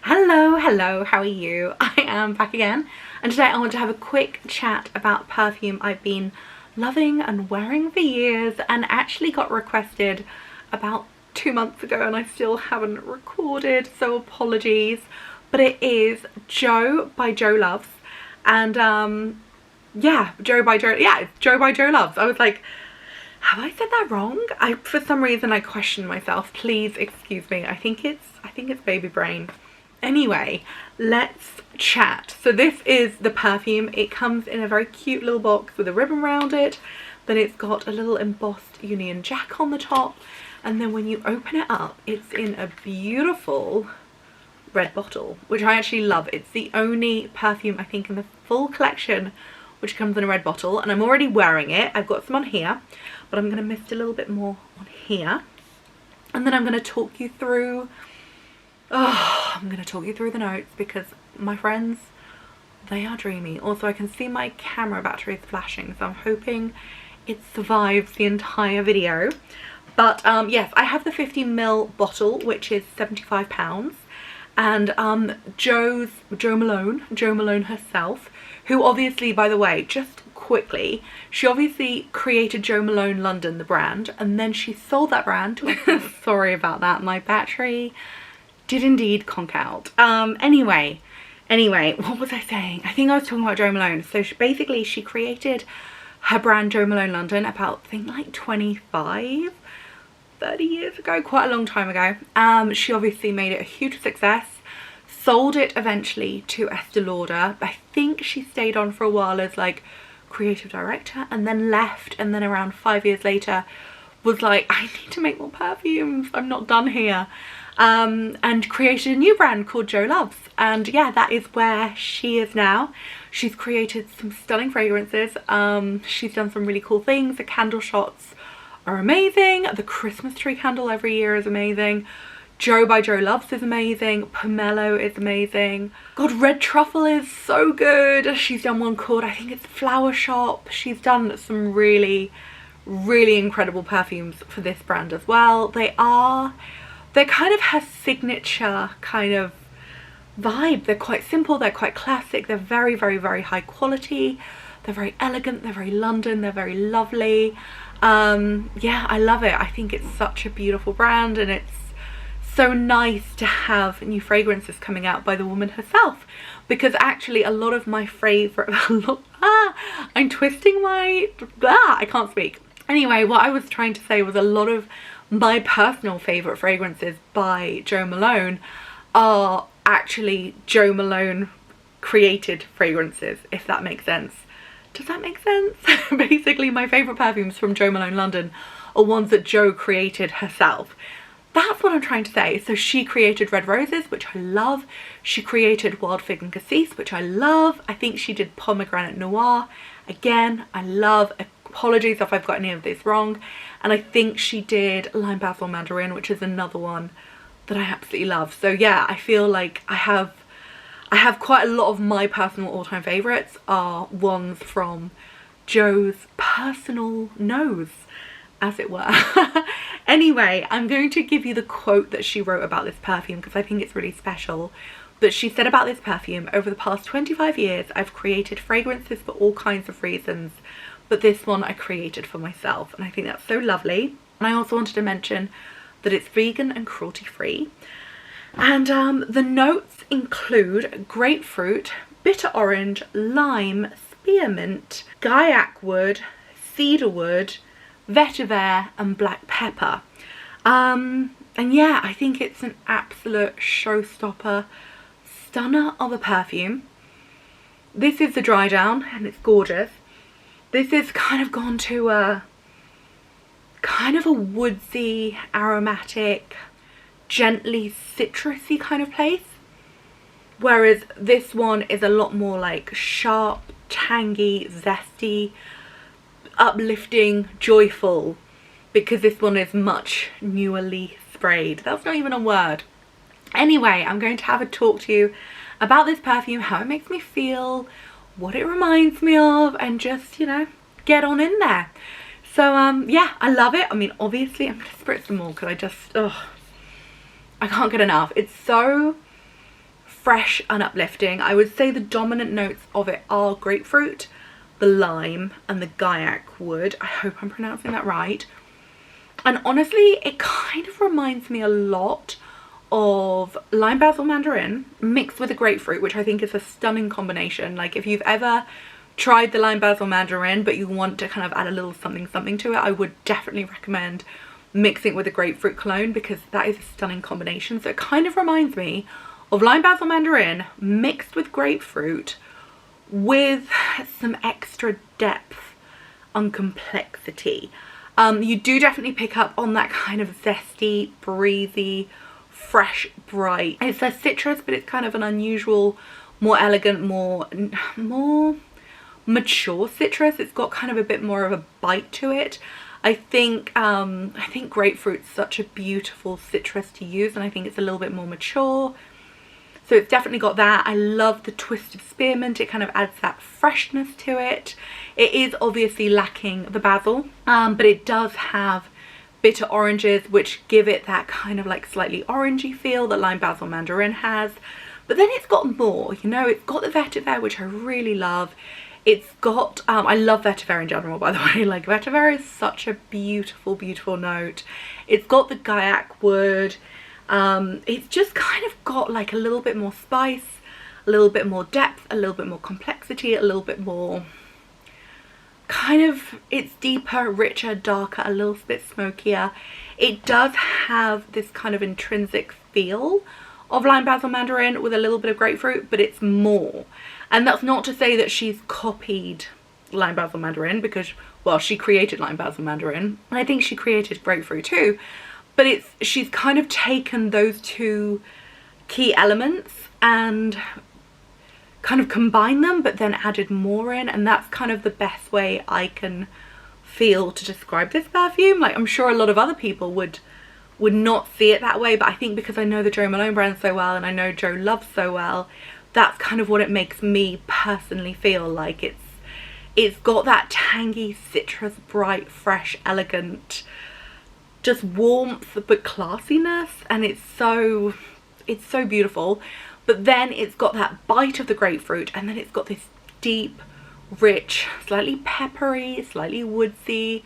Hello, how are you? I am back again, and today I want to have a quick chat about perfume I've been loving and wearing for years, and actually got requested about 2 months ago and I still haven't recorded, so apologies. But it is Joe by Jo Loves, and yeah, Joe by Jo Loves. I was like, have I said that wrong? For some reason I questioned myself. Please excuse me. I think it's baby brain. Anyway, let's chat. So this is the perfume. It comes in a very cute little box with a ribbon around it. Then it's got a little embossed Union Jack on the top. And then when you open it up, it's in a beautiful red bottle, which I actually love. It's the only perfume I think in the full collection which comes in a red bottle, and I'm already wearing it. I've got some on here, but I'm going to mist a little bit more on here. And then I'm going to talk you through, the notes, because my friends, they are dreamy. Also, I can see my camera battery is flashing, so I'm hoping it survives the entire video. But yes, I have the 50ml bottle, which is £75. And Jo Malone herself, who obviously, by the way, just quickly, she obviously created Jo Malone London, the brand, and then she sold that brand to sorry about that, my battery did indeed conk out. Anyway, what was I saying? I think I was talking about Jo Malone. So basically she created her brand Jo Malone London about, I think, like 30 years ago, quite a long time ago. She obviously made it a huge success, sold it eventually to Estee Lauder. I think she stayed on for a while as like creative director and then left, and then around 5 years later was like, I need to make more perfumes, I'm not done here, and created a new brand called Jo Loves. And yeah, that is where she is now. She's created some stunning fragrances. She's done some really cool things. The candle shots are amazing. The Christmas tree candle every year is amazing. Joe by Jo Loves is amazing. Pomelo is amazing. God, Red Truffle is so good. She's done one called, I think it's Flower Shop. She's done some really incredible perfumes for this brand as well. They're kind of her signature kind of vibe. They're quite simple, they're quite classic, they're very high quality, they're very elegant, they're very London, they're very lovely. Yeah, I love it. I think it's such a beautiful brand, and it's so nice to have new fragrances coming out by the woman herself, because actually a lot of my favorite I'm twisting my I can't speak. Anyway, what I was trying to say was a lot of my personal favorite fragrances by Jo Malone are actually Jo Malone created fragrances, if that makes sense. Does that make sense? Basically, my favourite perfumes from Jo Malone London are ones that Jo created herself. That's what I'm trying to say. So she created Red Roses, which I love. She created Wild Fig and Cassis, which I love. I think she did Pomegranate Noir. Again, I love. Apologies if I've got any of this wrong. And I think she did Lime Basil Mandarin, which is another one that I absolutely love. So yeah, I feel like I have quite a lot of my personal all-time favourites are ones from Jo's personal nose, as it were. Anyway, I'm going to give you the quote that she wrote about this perfume, because I think it's really special. But she said about this perfume, over the past 25 years, I've created fragrances for all kinds of reasons, but this one I created for myself. And I think that's so lovely. And I also wanted to mention that it's vegan and cruelty free. And the notes include grapefruit, bitter orange, lime, spearmint, gaiac wood, cedarwood, vetiver and black pepper. And yeah, I think it's an absolute showstopper, stunner of a perfume. This is the dry down, and it's gorgeous. This is kind of gone to a kind of a woodsy, aromatic, gently citrusy kind of place, whereas this one is a lot more like sharp, tangy, zesty, uplifting, joyful, because this one is much newly sprayed. That's not even a word. Anyway, I'm going to have a talk to you about this perfume, how it makes me feel, what it reminds me of, and just, you know, get on in there. So yeah, I love it. I mean, obviously I'm gonna spritz some more because I I can't get enough. It's so fresh and uplifting. I would say the dominant notes of it are grapefruit, the lime, and the gaiac wood. I hope I'm pronouncing that right. And honestly, it kind of reminds me a lot of lime basil mandarin mixed with a grapefruit, which I think is a stunning combination. Like, if you've ever tried the lime basil mandarin but you want to kind of add a little something to it, I would definitely recommend mixing it with a grapefruit cologne, because that is a stunning combination. So it kind of reminds me of lime basil mandarin mixed with grapefruit with some extra depth and complexity. You do definitely pick up on that kind of zesty, breezy, fresh, bright. It's a citrus, but it's kind of an unusual, more elegant, more mature citrus. It's got kind of a bit more of a bite to it. I think grapefruit's such a beautiful citrus to use, and I think it's a little bit more mature. So it's definitely got that. I love the twist of spearmint. It kind of adds that freshness to it. It is obviously lacking the basil, but it does have bitter oranges, which give it that kind of like slightly orangey feel that lime basil mandarin has. But then it's got more, you know, it's got the vetiver, which I really love. It's got, I love vetiver in general, by the way. Like, vetiver is such a beautiful, beautiful note. It's got the gaiac wood. It's just kind of got like a little bit more spice, a little bit more depth, a little bit more complexity, a little bit more kind of, it's deeper, richer, darker, a little bit smokier. It does have this kind of intrinsic feel of lime basil mandarin with a little bit of grapefruit, but it's more. And that's not to say that she's copied lime basil mandarin, because, well, she created lime basil mandarin, and I think she created grapefruit too. But she's kind of taken those two key elements and kind of combined them, but then added more in, and that's kind of the best way I can feel to describe this perfume. Like, I'm sure a lot of other people would not see it that way, but I think because I know the Jo Malone brand so well, and I know Jo loves so well, that's kind of what it makes me personally feel like. It's got that tangy citrus, bright, fresh, elegant, just warmth but classiness, and it's so beautiful. But then it's got that bite of the grapefruit, and then it's got this deep, rich, slightly peppery, slightly woodsy,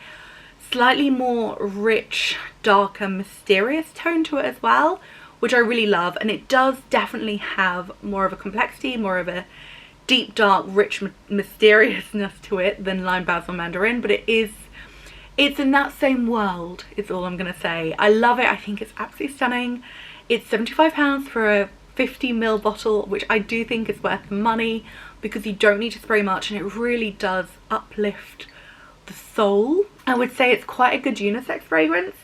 slightly more rich, darker, mysterious tone to it as well, which I really love. And it does definitely have more of a complexity, more of a deep, dark, rich mysteriousness to it than lime basil mandarin, but it's in that same world, is all I'm gonna say. I love it. I think it's absolutely stunning. It's £75 for a 50ml bottle, which I do think is worth the money, because you don't need to spray much, and it really does uplift the soul. I would say it's quite a good unisex fragrance.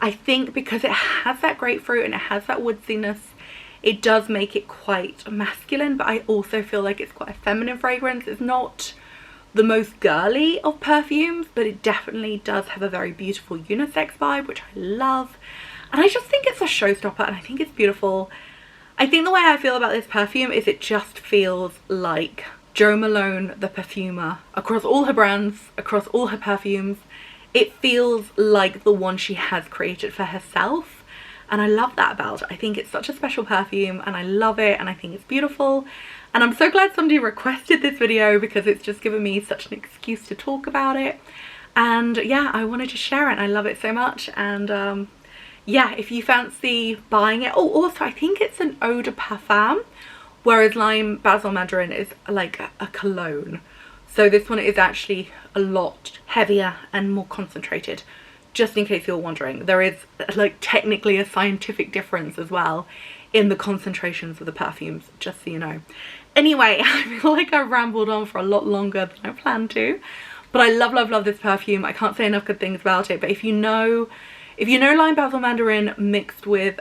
I think because it has that grapefruit and it has that woodsiness, it does make it quite masculine, but I also feel like it's quite a feminine fragrance. It's not the most girly of perfumes, but it definitely does have a very beautiful unisex vibe, which I love. And I just think it's a showstopper, and I think it's beautiful. I think the way I feel about this perfume is it just feels like Jo Malone, the perfumer, across all her brands, across all her perfumes. It feels like the one she has created for herself, and I love that about it. I think it's such a special perfume, and I love it, and I think it's beautiful. And I'm so glad somebody requested this video, because it's just given me such an excuse to talk about it. And yeah, I wanted to share it. I love it so much. And yeah, if you fancy buying it. Oh, also I think it's an eau de parfum, whereas lime basil mandarin is like a cologne. So this one is actually a lot heavier and more concentrated, just in case you're wondering. There is like technically a scientific difference as well in the concentrations of the perfumes, just so you know. Anyway, I feel like I've rambled on for a lot longer than I planned to, but I love, love, love this perfume. I can't say enough good things about it. But if you know lime basil mandarin mixed with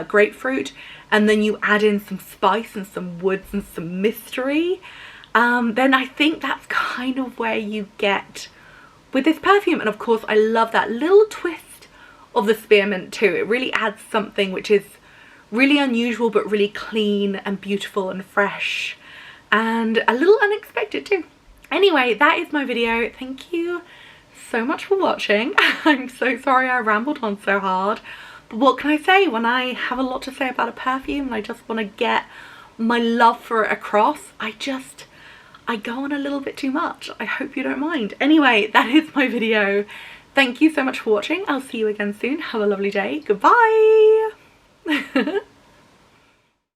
grapefruit, and then you add in some spice and some woods and some mystery, then I think that's kind of where you get with this perfume. And of course, I love that little twist of the spearmint too. It really adds something which is really unusual, but really clean and beautiful and fresh, and a little unexpected too. Anyway, that is my video. Thank you so much for watching. I'm so sorry I rambled on so hard, But what can I say? When I have a lot to say about a perfume and I just want to get my love for it across, I go on a little bit too much. I hope you don't mind. Anyway, that is my video. Thank you so much for watching. I'll see you again soon. Have a lovely day. Goodbye.